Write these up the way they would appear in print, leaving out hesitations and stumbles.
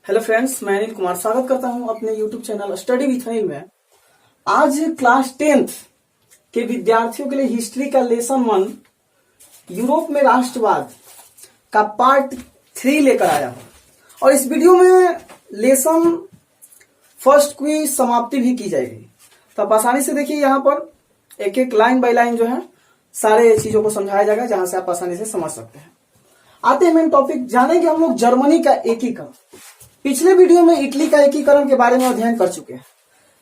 Hello friends, मैं अनिल कुमार स्वागत करता हूं अपने YouTube channel study with Anil में। आज क्लास 10th के विद्यार्थियों के लिए हिस्ट्री का लेसन 1 यूरोप में राष्ट्रवाद का पार्ट 3 लेकर आया हूं। और इस वीडियो में लेसन फर्स्ट की समाप्ति भी की जाएगी। तो आप आसानी से देखिए, यहाँ पर एक एक लाइन बाय लाइन जो है सारे चीजों को समझाया जाएगा, जहां से आप आसानी से समझ सकते हैं। आते हैं मेन टॉपिक, जानेंगे हम लोग जर्मनी का एकीकरण। पिछले वीडियो में इटली का एकीकरण के बारे में अध्ययन कर चुके हैं।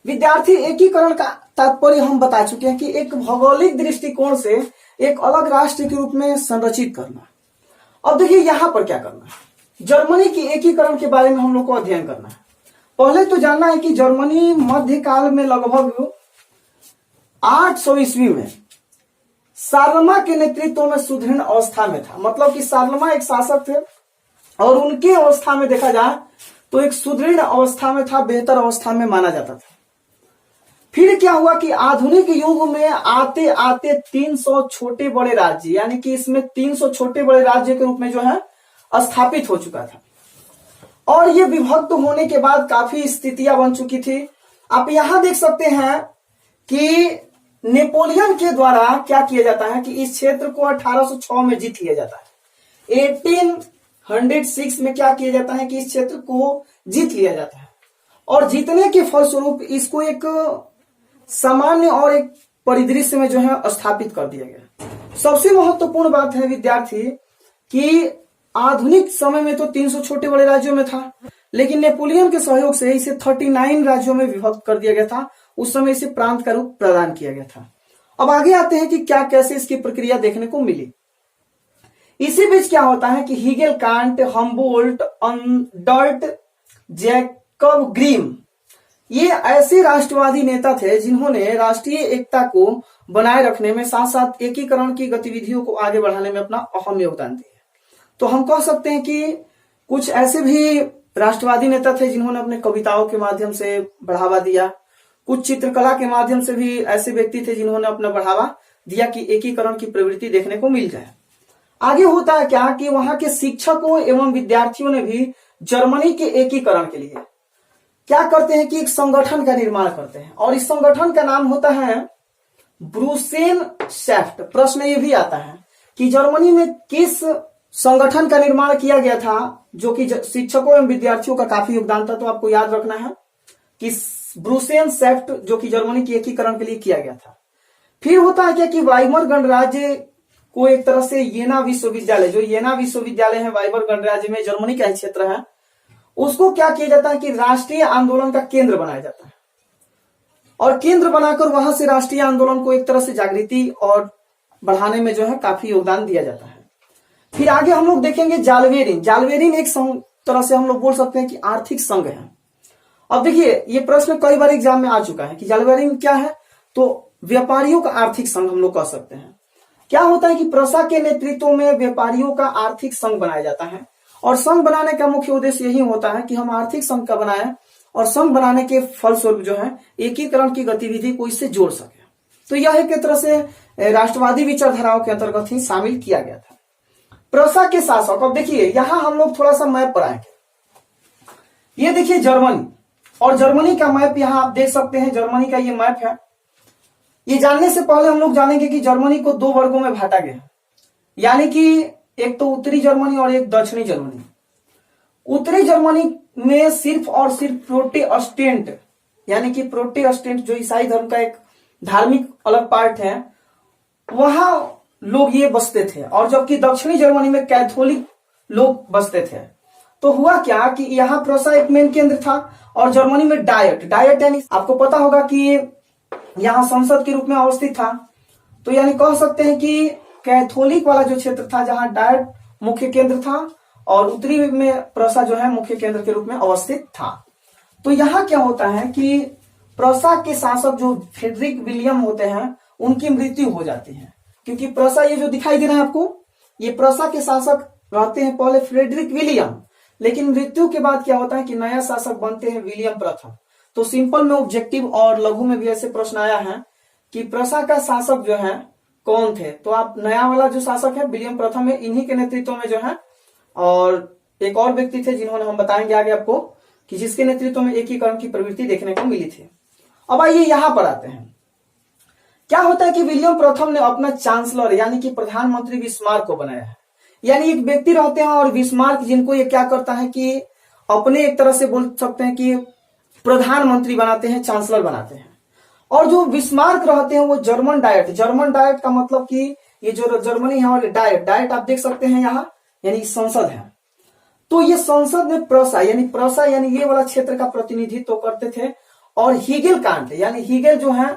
विद्यार्थी, एकीकरण का तात्पर्य हम बता चुके हैं कि एक भौगोलिक दृष्टिकोण से एक अलग राष्ट्र के रूप में संरचित करना। अब देखिए यहां पर क्या करना है। जर्मनी की एकीकरण के बारे में हम लोग को अध्ययन करना है। पहले तो जानना है कि जर्मनी मध्यकाल में लगभग 800 ईस्वी में शारलमा के नेतृत्व में सुदृढ़ अवस्था में था। मतलब कि शारलमा एक शासक थे और उनकी अवस्था में देखा जाए तो एक सुदृढ़ अवस्था में था, बेहतर अवस्था में माना जाता था। फिर क्या हुआ कि आधुनिक युग में आते आते 300 छोटे बड़े राज्य, यानी कि इसमें 300 छोटे बड़े राज्य के रूप में जो है स्थापित हो चुका था। और ये विभक्त होने के बाद काफी स्थितियां बन चुकी थी। आप यहां देख सकते हैं कि नेपोलियन के द्वारा क्या किया जाता है कि इस क्षेत्र को 1806 में जीत लिया जाता है। 1806 में क्या किया जाता है कि इस क्षेत्र को जीत लिया जाता है। और जीतने के फलस्वरूप इसको एक सामान्य और एक परिदृश्य में जो है स्थापित कर दिया गया। सबसे महत्वपूर्ण बात है विद्यार्थी कि आधुनिक समय में तो 300 छोटे बड़े राज्यों में था, लेकिन नेपोलियन के सहयोग से इसे 39 राज्यों में विभक्त कर दिया गया था। उस समय इसे प्रांत का रूप प्रदान किया गया था। अब आगे आते हैं कि क्या कैसे इसकी प्रक्रिया देखने को मिली। इसी बीच क्या होता है कि हीगेल, कांट, हम्बोल्ट, अंडर्ट, जैकब ग्रिम, ये ऐसे राष्ट्रवादी नेता थे जिन्होंने राष्ट्रीय एकता को बनाए रखने में साथ साथ एकीकरण की गतिविधियों को आगे बढ़ाने में अपना अहम योगदान दिया। तो हम कह सकते हैं कि कुछ ऐसे भी राष्ट्रवादी नेता थे जिन्होंने अपने कविताओं के माध्यम से बढ़ावा दिया। कुछ चित्रकला के माध्यम से भी ऐसे व्यक्ति थे जिन्होंने अपना बढ़ावा दिया कि एकीकरण की प्रवृत्ति देखने को मिल जाए। आगे होता है क्या कि वहां के शिक्षकों एवं विद्यार्थियों ने भी जर्मनी के एकीकरण के लिए क्या करते हैं कि एक संगठन का निर्माण करते हैं। और इस संगठन का नाम होता है ब्रुसेनशैफ्ट। प्रश्न ये भी आता है कि जर्मनी में किस संगठन का निर्माण किया गया था जो कि शिक्षकों एवं विद्यार्थियों का काफी योगदान था। तो आपको याद रखना है कि ब्रुसेनशैफ्ट जो कि जर्मनी के एकीकरण के लिए किया गया था। फिर होता है क्या कि वाइमर गणराज्य को एक तरह से येना विश्वविद्यालय, जो येना विश्वविद्यालय है वाइमर गणराज्य में, जर्मनी का क्षेत्र है, उसको क्या किया जाता है कि राष्ट्रीय आंदोलन का केंद्र बनाया जाता है। और केंद्र बनाकर वहां से राष्ट्रीय आंदोलन को एक तरह से जागृति और बढ़ाने में जो है काफी योगदान दिया जाता है। फिर आगे हम लोग देखेंगे जालवेरिन। जालवेरिन एक तरह से हम लोग बोल सकते हैं कि आर्थिक संघ है। अब देखिए ये प्रश्न कई बार एग्जाम में आ चुका है कि जालवेरिन क्या है। तो व्यापारियों का आर्थिक संघ हम लोग कह सकते हैं। क्या होता है कि प्रसा के नेतृत्व में व्यापारियों का आर्थिक संघ बनाया जाता है। और संघ बनाने का मुख्य उद्देश्य यही होता है कि हम आर्थिक संघ का बनाएं और संघ बनाने के फलस्वरूप जो है एकीकरण की गतिविधि को इससे जोड़ सके। तो यह एक तरह से राष्ट्रवादी विचारधाराओं के अंतर्गत ही शामिल किया गया था। प्रसा के शासक, अब देखिए यहां हम लोग थोड़ा सा मैप पर आएंगे। ये देखिए जर्मनी, और जर्मनी का मैप यहां आप देख सकते हैं। जर्मनी का ये मैप है। ये जानने से पहले हम लोग जानेंगे कि जर्मनी को 2 वर्गों में बांटा गया, यानी कि एक तो उत्तरी जर्मनी और एक दक्षिणी जर्मनी। उत्तरी जर्मनी में सिर्फ और सिर्फ प्रोटेस्टेंट, यानी कि प्रोटेस्टेंट जो ईसाई धर्म का एक धार्मिक अलग पार्ट है, वहां लोग ये बसते थे। और जबकि दक्षिणी जर्मनी में कैथोलिक लोग बसते थे। तो हुआ क्या कि यहाँ प्रसा एक मेन केंद्र था और जर्मनी में डायट यानी आपको पता होगा कि यहाँ संसद के रूप में अवस्थित था। तो यानी कह सकते हैं कि कैथोलिक वाला जो क्षेत्र था जहां डायट मुख्य केंद्र था और उत्तरी में प्रसा जो है मुख्य केंद्र के रूप में अवस्थित था। तो यहाँ क्या होता है कि प्रसा के शासक जो फ्रेडरिक विलियम होते हैं उनकी मृत्यु हो जाती है। क्योंकि प्रसा ये जो दिखाई दे रहा है आपको, ये प्रसा के शासक रहते हैं पहले फ्रेडरिक विलियम, लेकिन मृत्यु के बाद क्या होता है कि नया शासक बनते हैं विलियम प्रथम। तो सिंपल में ऑब्जेक्टिव और लघु में भी ऐसे प्रश्न आया है कि प्रसा का शासक जो है कौन थे। तो आप नया वाला जो शासक है विलियम प्रथम है, इन्हीं के नेतृत्व में जो है और एक और व्यक्ति थे जिन्होंने, हम बताएंगे आगे आपको, कि जिसके नेतृत्व में एकीकरण की प्रवृत्ति देखने को मिली थी। अब आइए यहां पर आते हैं। क्या होता है कि विलियम प्रथम ने अपना चांसलर यानी कि प्रधानमंत्री बिस्मार्क को बनाया है। यानी एक व्यक्ति रहते हैं और बिस्मार्क जिनको ये क्या करता है कि अपने एक तरह से बोल सकते हैं कि प्रधानमंत्री बनाते हैं, चांसलर बनाते हैं। और जो बिस्मार्क रहते हैं वो जर्मन डायट का मतलब कि ये जो जर्मनी है और डायट आप देख सकते हैं यहाँ, यानी संसद है। तो ये संसद में प्रसा यानी ये वाला क्षेत्र का प्रतिनिधित्व करते थे। और हीगेल कांट यानी हीगेल जो है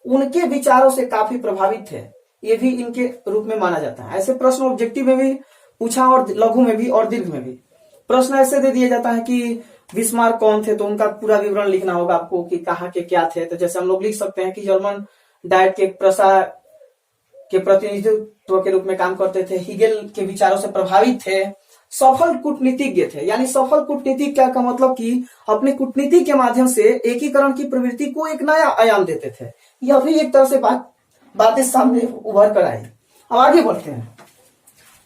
उनके विचारों से काफी प्रभावित थे, ये भी इनके रूप में माना जाता है। ऐसे प्रश्न ऑब्जेक्टिव में भी पूछा और लघु में भी और दीर्घ में भी प्रश्न ऐसे दे दिया जाता है कि बिस्मार्क कौन थे, तो उनका पूरा विवरण लिखना होगा आपको कि कहाँ के क्या थे। तो जैसे हम लोग लिख सकते हैं कि जर्मन डायट के प्रसा के प्रतिनिधित्व के रूप में काम करते थे, हीगेल के विचारों से प्रभावित थे, सफल कूटनीतिज्ञ थे। यानी सफल कूटनीतिक क्या का मतलब कि अपने कूटनीति के माध्यम से एकीकरण की प्रवृत्ति को एक नया आयाम देते थे। यह भी एक तरह से बातें सामने उभर कर आई। अब आगे बढ़ते हैं।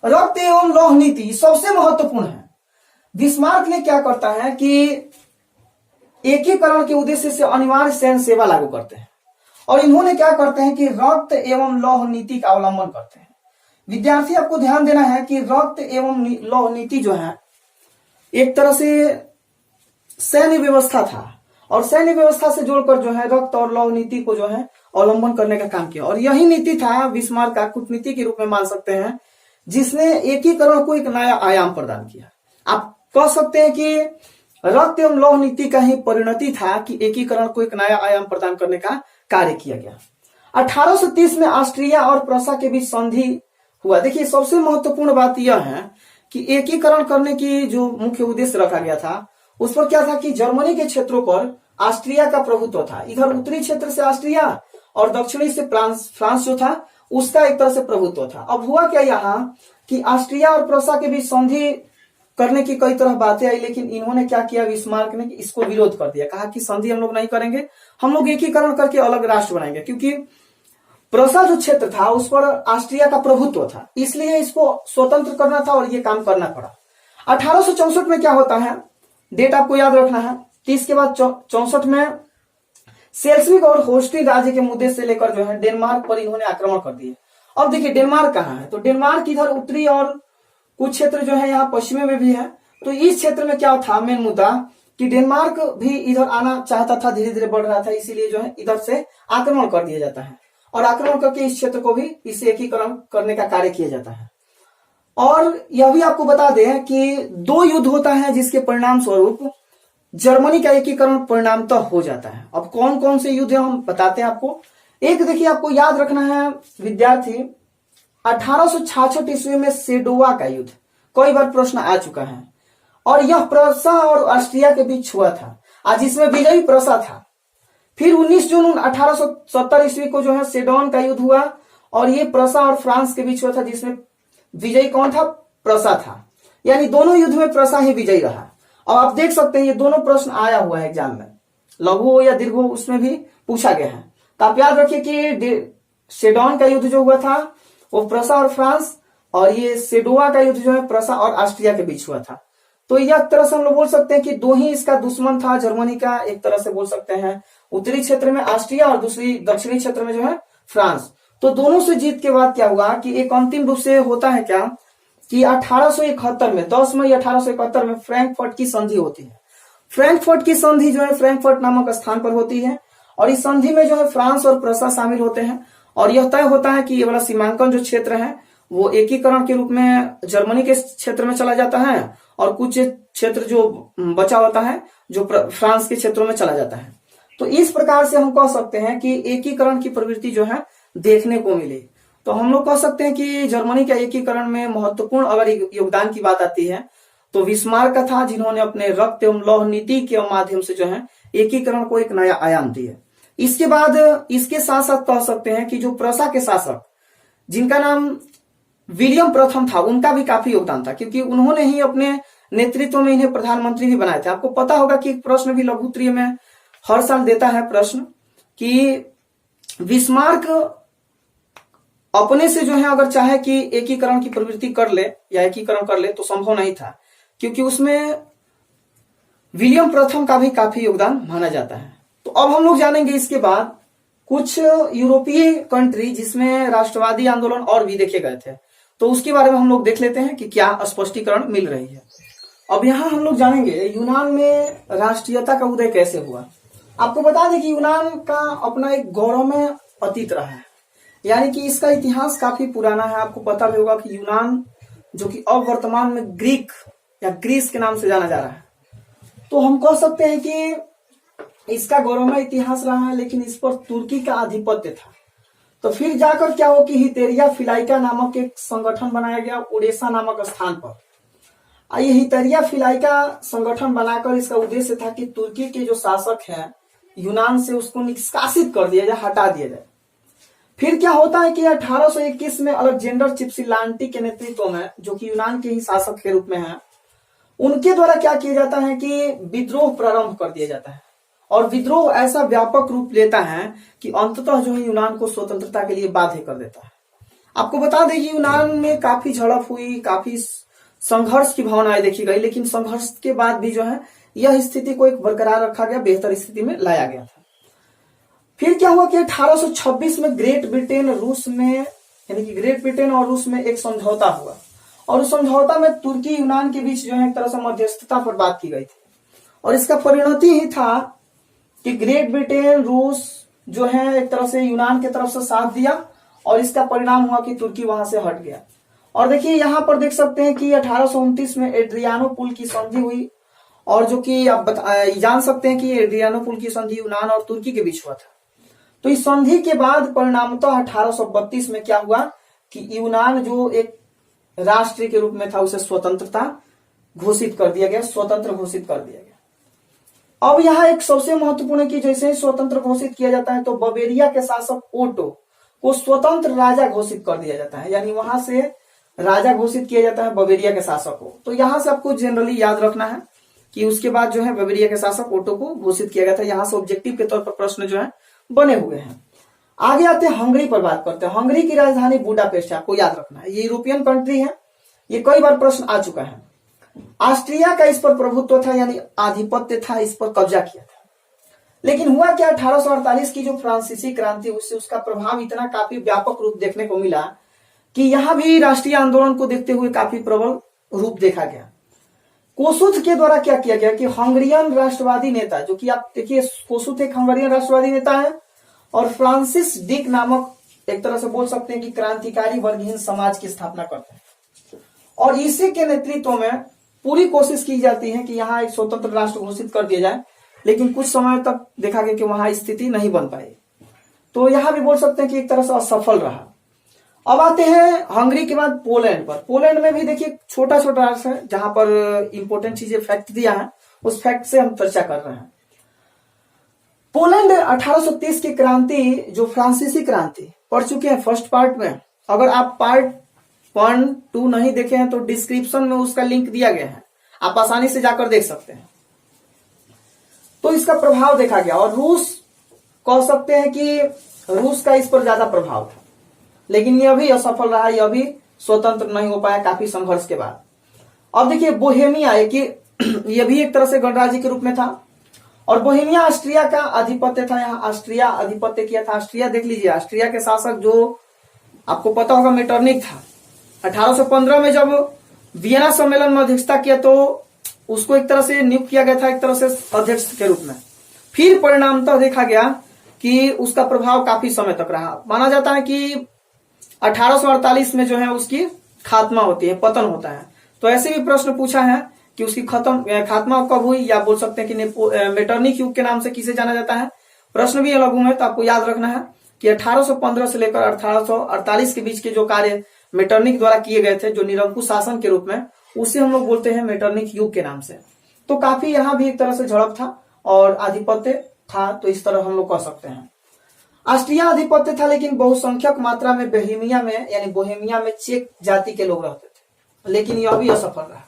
रक्त एवं लौह नीति सबसे महत्वपूर्ण है। बिस्मार्क ने क्या करता है कि एकीकरण के उद्देश्य से अनिवार्य सैन्य सेवा लागू करते हैं और इन्होंने क्या करते हैं कि रक्त एवं लौह नीति का अवलंबन करते हैं। विद्यार्थी आपको ध्यान देना है कि रक्त एवं लौह नीति जो है एक तरह से सैन्य व्यवस्था था और सैन्य व्यवस्था से जोड़कर जो है रक्त और लौह नीति को जो है अवलंबन करने का काम किया। और यही नीति था बिस्मार्क का कूटनीति के रूप में मान सकते हैं, जिसने एकीकरण को एक नया आयाम प्रदान किया। आप कह सकते हैं कि रक्त एवं लौह नीति का ही परिणति था कि एकीकरण को एक नया आयाम प्रदान करने का कार्य किया गया। 1830 में ऑस्ट्रिया और प्रसा के बीच संधि हुआ। देखिए सबसे महत्वपूर्ण बात यह है कि एकीकरण करने की जो मुख्य उद्देश्य रखा गया था उस पर क्या था कि जर्मनी के क्षेत्रों पर ऑस्ट्रिया का प्रभुत्व था। इधर उत्तरी क्षेत्र से ऑस्ट्रिया और दक्षिणी से फ्रांस जो था उसका एक तरह से प्रभुत्व था। अब हुआ क्या यहाँ कि ऑस्ट्रिया और प्रसा के बीच संधि करने की कई तरह बातें आई, लेकिन इन्होंने क्या किया, बिस्मार्क ने इसको विरोध कर दिया। कहा कि संधि हम लोग नहीं करेंगे, हम लोग एकीकरण करके अलग राष्ट्र बनाएंगे, क्योंकि प्रसा जो क्षेत्र था उस पर ऑस्ट्रिया का प्रभुत्व था, इसलिए इसको स्वतंत्र करना था और ये काम करना पड़ा। 1864 में क्या होता है, डेट आपको याद रखना है। 30 के बाद 64 में सेल्सविक और होस्टिंग राज्य के मुद्दे से लेकर जो है डेनमार्क पर इन्होंने आक्रमण कर दिए। अब देखिए डेनमार्क कहाँ है, तो डेनमार्क इधर उत्तरी और कुछ क्षेत्र जो है यहाँ पश्चिमी में भी है। तो इस क्षेत्र में क्या था मेन मुद्दा कि डेनमार्क भी इधर आना चाहता था, धीरे धीरे बढ़ रहा था, इसीलिए जो है इधर से आक्रमण कर दिया जाता है और आक्रमण करके इस क्षेत्र को भी इसे एकीकरण करने का कार्य किया जाता है। और यह भी आपको बता दें कि 2 युद्ध होता है जिसके परिणाम स्वरूप जर्मनी का एकीकरण परिणामतः हो जाता है। अब कौन कौन से युद्ध है हम बताते हैं आपको। एक देखिए आपको याद रखना है विद्यार्थी, 1866 ईस्वी में सेडोवा का युद्ध, कई बार प्रश्न आ चुका है और यह प्रसा और ऑस्ट्रिया के बीच हुआ था जिसमें विजयी प्रसा था। फिर 19 जून 1870 ईस्वी को जो है सेडोन का युद्ध हुआ और ये प्रसा और फ्रांस के बीच हुआ था, जिसमें विजयी कौन था, प्रसा था। यानी दोनों युद्ध में प्रसा ही विजयी रहा। और आप देख सकते हैं ये दोनों प्रश्न आया हुआ है एग्जाम में, लघु हो या दीर्घ हो उसमें भी पूछा गया है। तो आप याद रखिए कि सेडोन का युद्ध जो हुआ था वो प्रसा और फ्रांस, और ये सेडोवा का युद्ध जो है प्रसा और ऑस्ट्रिया के बीच हुआ था। तो यह तरह से हम लोग बोल सकते हैं कि दो ही इसका दुश्मन था जर्मनी का, एक तरह से बोल सकते हैं उत्तरी क्षेत्र में ऑस्ट्रिया और दूसरी दक्षिणी क्षेत्र में जो है फ्रांस। तो दोनों से जीत के बाद क्या हुआ कि एक अंतिम रूप से होता है क्या कि 1871 में 10 मई 1871 में फ्रैंकफर्ट की संधि होती है। फ्रैंकफर्ट की संधि जो है फ्रैंकफर्ट नामक स्थान पर होती है और इस संधि में जो है फ्रांस और प्रसा शामिल होते हैं और यह तय होता है कि ये वाला सीमांकन जो क्षेत्र है वो एकीकरण के रूप में जर्मनी के क्षेत्र में चला जाता है और कुछ क्षेत्र जो बचा होता है जो फ्रांस के क्षेत्रों में चला जाता है। तो इस प्रकार से हम कह सकते हैं कि एकीकरण की प्रवृत्ति जो है देखने को मिली। तो हम लोग कह सकते हैं कि जर्मनी के एकीकरण में महत्वपूर्ण अगर योगदान की बात आती है तो बिस्मार्क का था, जिन्होंने अपने रक्त एवं लौह नीति के माध्यम से जो है एकीकरण को एक नया आयाम दिया। इसके बाद इसके साथ साथ कह सकते हैं कि जो प्रसा के शासक जिनका नाम विलियम प्रथम था उनका भी काफी योगदान था, क्योंकि उन्होंने ही अपने नेतृत्व में इन्हें प्रधानमंत्री भी बनाए थे। आपको पता होगा कि प्रश्न भी लघु उत्तरीय में हर साल देता है प्रश्न कि बिस्मार्क अपने से जो है अगर चाहे कि एकीकरण की प्रवृत्ति कर ले या एकीकरण कर ले तो संभव नहीं था, क्योंकि उसमें विलियम प्रथम का भी काफी योगदान माना जाता है। तो अब हम लोग जानेंगे इसके बाद कुछ यूरोपीय कंट्री जिसमें राष्ट्रवादी आंदोलन और भी देखे गए थे, तो उसके बारे में हम लोग देख लेते हैं कि क्या स्पष्टीकरण मिल रही है। अब यहाँ हम लोग जानेंगे यूनान में राष्ट्रीयता का उदय कैसे हुआ। आपको बता दें कि यूनान का अपना एक गौरवमय अतीत रहा है, यानी कि इसका इतिहास काफी पुराना है। आपको पता भी होगा कि यूनान जो कि अब वर्तमान में ग्रीक या ग्रीस के नाम से जाना जा रहा है, तो हम कह सकते हैं कि इसका गौरवमय इतिहास रहा है, लेकिन इस पर तुर्की का आधिपत्य था। तो फिर जाकर क्या हो कि हितेरिया फिलाइका नामक एक संगठन बनाया गया ओडेसा नामक स्थान पर। ये हितेरिया फिलाइका संगठन बनाकर इसका उद्देश्य था कि तुर्की के जो शासक है यूनान से उसको निष्कासित कर दिया जाए, हटा दिया जाए। फिर क्या होता है कि 1821 में अलेक्जेंडर चिपसिलांटी के नेतृत्व में, जो कि यूनान के ही शासक के रूप में है, उनके द्वारा क्या किया जाता है कि विद्रोह प्रारंभ कर दिया जाता है। और विद्रोह ऐसा व्यापक रूप लेता है कि अंततः जो है यूनान को स्वतंत्रता के लिए बाध्य कर देता है। आपको बता दें कि यूनान में काफी झड़प हुई, काफी संघर्ष की भावनाएं देखी गई, लेकिन संघर्ष के बाद भी जो है यह स्थिति को एक बरकरार रखा गया, बेहतर स्थिति में लाया गया था। फिर क्या हुआ कि 1826 में ग्रेट ब्रिटेन रूस में, यानी कि ग्रेट ब्रिटेन और रूस में एक समझौता हुआ, और उस समझौता में तुर्की यूनान के बीच जो है एक तरह से मध्यस्थता पर बात की गई थी। और इसका परिणति ही था कि ग्रेट ब्रिटेन रूस जो है एक तरह से यूनान की तरफ से साथ दिया, और इसका परिणाम हुआ कि तुर्की वहां से हट गया। और देखिए यहाँ पर देख सकते हैं कि 1829 में एड्रियानोपुल की संधि हुई, और जो कि आप जान सकते हैं कि एड्रियानोपुल की संधि यूनान और तुर्की के बीच हुआ था। तो इस संधि के बाद परिणामतः 1832 में क्या हुआ कि यूनान जो एक राष्ट्र के रूप में था उसे स्वतंत्रता घोषित कर दिया गया, स्वतंत्र घोषित कर दिया गया। अब यहाँ एक सबसे महत्वपूर्ण है कि जैसे ही स्वतंत्र घोषित किया जाता है तो बवेरिया के शासक ओटो को स्वतंत्र राजा घोषित कर दिया जाता है, यानी वहां से राजा घोषित किया जाता है बवेरिया के शासक को। तो यहां से आपको जनरली याद रखना है कि उसके बाद जो है बवेरिया के शासक ओटो को घोषित किया गया था। यहां से ऑब्जेक्टिव के तौर पर प्रश्न जो है बने हुए हैं। आगे आते हैं हंगरी पर बात करते हैं। हंगरी की राजधानी बुडापेस्ट है, आपको याद रखना है। ये यूरोपियन कंट्री है, ये कई बार प्रश्न आ चुका है। ऑस्ट्रिया का इस पर प्रभुत्व था, यानी आधिपत्य था, इस पर कब्जा किया था। लेकिन हुआ क्या, 1848 की जो फ्रांसीसी क्रांति, उससे उसका प्रभाव इतना काफी व्यापक रूप देखने को मिला कि यहां भी राष्ट्रीय आंदोलन को देखते हुए काफी प्रबल रूप देखा गया। कोसुथ के द्वारा क्या किया गया कि हंगरियन राष्ट्रवादी नेता, जो कि आप देखिए कोसुथ एक हंगरियन राष्ट्रवादी नेता है, और फ्रांसिस डिक नामक एक तरह से बोल सकते हैं कि क्रांतिकारी वर्गहीन समाज की स्थापना करते हैं। और इसी के नेतृत्व में पूरी कोशिश की जाती है कि यहाँ एक स्वतंत्र राष्ट्र घोषित कर दिया जाए, लेकिन कुछ समय तक देखा गया कि वहां स्थिति नहीं बन पाई। तो यहां भी बोल सकते हैं कि एक तरह से असफल रहा। अब आते हैं हंगरी के बाद पोलैंड पर। पोलैंड में भी देखिए छोटा छोटा राष्ट्र है जहां पर इंपोर्टेंट चीजें फैक्ट दिया है, उस फैक्ट से हम चर्चा कर रहे हैं। पोलैंड 1830 की क्रांति, जो फ्रांसीसी क्रांति, पढ़ चुके हैं फर्स्ट पार्ट में। अगर आप पार्ट 1, 2 नहीं देखे हैं तो डिस्क्रिप्शन में उसका लिंक दिया गया है, आप आसानी से जाकर देख सकते हैं। तो इसका प्रभाव देखा गया, और रूस कह सकते हैं कि रूस का इस पर ज्यादा प्रभाव था, लेकिन यह भी असफल रहा, यह भी स्वतंत्र नहीं हो पाया काफी संघर्ष के बाद। अब देखिए बोहेमिया, यह भी एक तरह से गणराज्य के रूप में था, और बोहेमिया ऑस्ट्रिया का आधिपत्य था। यहाँ ऑस्ट्रिया आधिपत्य किया था। ऑस्ट्रिया देख लीजिए, ऑस्ट्रिया के शासक जो आपको पता होगा मेटरनिक था। 1815 में जब वियना सम्मेलन में अध्यक्षता किया तो उसको एक तरह से नियुक्त किया गया था एक तरह से अध्यक्ष के रूप में। फिर परिणामतः देखा गया कि उसका प्रभाव काफी समय तक रहा। माना जाता है कि 1848 में जो है उसकी खात्मा होती है, पतन होता है। तो ऐसे भी प्रश्न पूछा है कि उसकी खात्मा कब हुई, या बोल सकते हैं कि मेटरनिक युग के नाम से किसे जाना जाता है। प्रश्न भी अलग है, तो आपको याद रखना है कि 1815 से लेकर 1848 के बीच के जो कार्य मेटरनिक द्वारा किए गए थे, जो निरंकुश शासन के रूप में, उसे हम लोग बोलते हैं मेटरनिक युग के नाम से। तो काफी यहाँ भी एक तरह से झड़प था और आधिपत्य था, तो इस तरह हम लोग कह सकते हैं। ऑस्ट्रिया आधिपत्य था, लेकिन बहुसंख्यक मात्रा में बोहेमिया में, यानी बोहेमिया में चेक जाति के लोग रहते थे, लेकिन यह भी असफल रहा।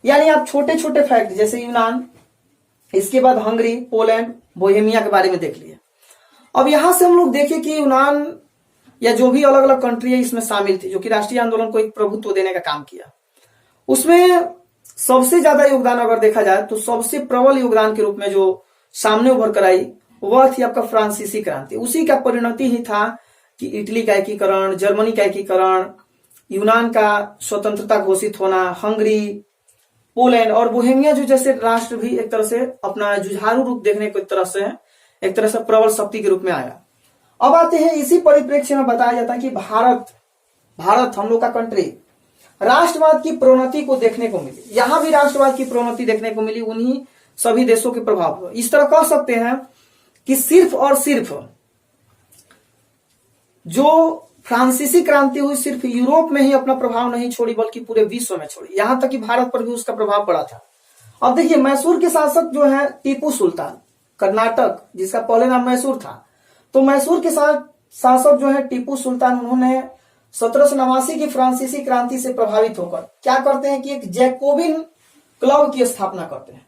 यानी आप छोटे छोटे फैक्ट जैसे यूनान, इसके बाद हंगरी, पोलैंड, बोहेमिया के बारे में देख लिए। अब यहां से हम लोग देखें कि यूनान या जो भी अलग अलग कंट्री है इसमें शामिल थी, जो कि राष्ट्रीय आंदोलन को एक प्रभुत्व देने का काम किया। उसमें सबसे ज्यादा योगदान अगर देखा जाए तो सबसे प्रबल योगदान के रूप में जो सामने उभर कर आई वह थी आपका फ्रांसीसी क्रांति। उसी का परिणति ही था कि इटली का एकीकरण, जर्मनी का एकीकरण, यूनान का स्वतंत्रता घोषित होना, हंगरी, पोलैंड और बोहेमिया जो जैसे राष्ट्र भी एक तरह से अपना जुझारू रूप देखने को एक तरह से प्रबल शक्ति के रूप में आया। अब आते हैं इसी परिप्रेक्ष्य में बताया जाता है कि भारत हम लोग का कंट्री राष्ट्रवाद की प्रोन्नति को देखने को मिली। यहां भी राष्ट्रवाद की प्रोन्नति देखने को मिली उन्हीं सभी देशों के प्रभाव। इस तरह कह सकते हैं कि सिर्फ और सिर्फ जो फ्रांसीसी क्रांति हुई सिर्फ यूरोप में ही अपना प्रभाव नहीं छोड़ी बल्कि पूरे विश्व में छोड़ी, यहां तक कि भारत पर भी उसका प्रभाव पड़ा था। अब देखिए मैसूर के शासक जो है टीपू सुल्तान, कर्नाटक जिसका पहले नाम मैसूर था, तो मैसूर के शासक जो है टीपू सुल्तान, उन्होंने 1789 की फ्रांसीसी क्रांति से प्रभावित होकर क्या करते हैं कि एक जैकोबिन क्लब की स्थापना करते हैं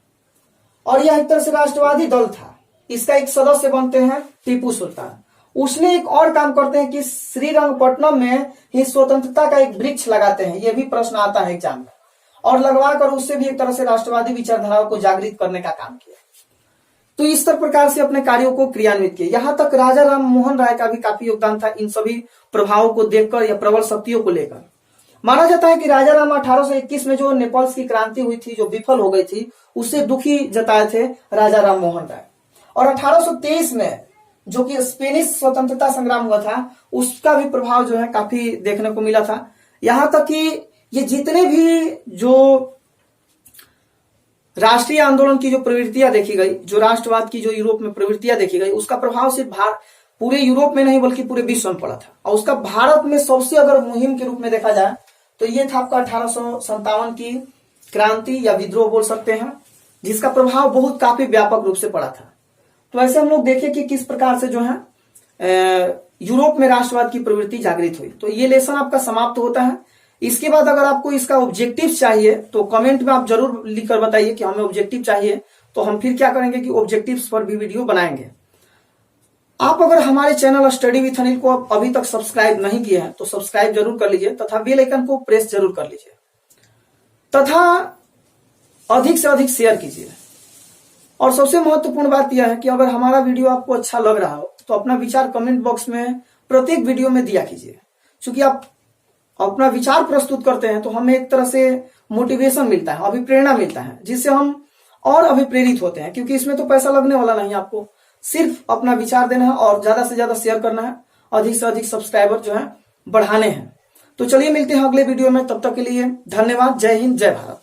और यह एक तरह से राष्ट्रवादी दल था। इसका एक सदस्य बनते हैं टीपू सुल्तान। उसने एक और काम करते हैं कि श्रीरंगपट्टनम में ही स्वतंत्रता का एक वृक्ष लगाते हैं। यह भी प्रश्न आता है एग्जाम में, और लगवा कर उससे भी एक तरह से राष्ट्रवादी विचारधाराओं को जागृत करने का काम किया। तो इस प्रकार से अपने कार्यों को क्रियान्वित किए। यहां तक राजा राम मोहन राय का भी काफी योगदान था इन सभी प्रभावों को देखकर या प्रबल शक्तियों को लेकर। माना जाता है कि राजा राम 1821 में जो नेपल्स की क्रांति हुई थी, जो विफल हो गई थी, उससे दुखी जताए थे राजा राम मोहन राय। और 1823 में जो कि स्पेनिश स्वतंत्रता संग्राम हुआ था, उसका भी प्रभाव जो है काफी देखने को मिला था। यहां तक कि ये जितने भी जो राष्ट्रीय आंदोलन की जो प्रवृत्तियां देखी गई, जो राष्ट्रवाद की जो यूरोप में प्रवृत्तियां देखी गई, उसका प्रभाव सिर्फ पूरे यूरोप में नहीं बल्कि पूरे विश्व में पड़ा था। और उसका भारत में सबसे अगर मुहिम के रूप में देखा जाए तो ये था आपका 1857 की क्रांति या विद्रोह बोल सकते हैं, जिसका प्रभाव बहुत काफी व्यापक रूप से पड़ा था। तो ऐसे हम लोग देखें कि किस प्रकार से जो है यूरोप में राष्ट्रवाद की प्रवृत्ति जागृत हुई। तो ये लेसन आपका समाप्त होता है। इसके बाद अगर आपको इसका ऑब्जेक्टिव चाहिए तो कमेंट में आप जरूर लिखकर बताइए कि हमें ऑब्जेक्टिव चाहिए, तो हम फिर क्या करेंगे कि ऑब्जेक्टिव्स पर भी वीडियो बनाएंगे। आप अगर हमारे चैनल स्टडी विथ अनिल को अभी तक सब्सक्राइब नहीं किए हैं तो सब्सक्राइब जरूर कर लीजिए तथा बेल आइकन को प्रेस जरूर कर लीजिए तथा अधिक से अधिक शेयर कीजिए। और सबसे महत्वपूर्ण बात यह है कि अगर हमारा वीडियो आपको अच्छा लग रहा हो तो अपना विचार कमेंट बॉक्स में प्रत्येक वीडियो में दिया कीजिए। क्योंकि आप अपना विचार प्रस्तुत करते हैं तो हमें एक तरह से मोटिवेशन मिलता है, अभिप्रेरणा मिलता है, जिससे हम और अभिप्रेरित होते हैं। क्योंकि इसमें तो पैसा लगने वाला नहीं, आपको सिर्फ अपना विचार देना है और ज्यादा से ज्यादा शेयर करना है, अधिक से अधिक सब्सक्राइबर जो है बढ़ाने हैं। तो चलिए मिलते हैं अगले वीडियो में, तब तक के लिए धन्यवाद। जय हिंद, जय भारत।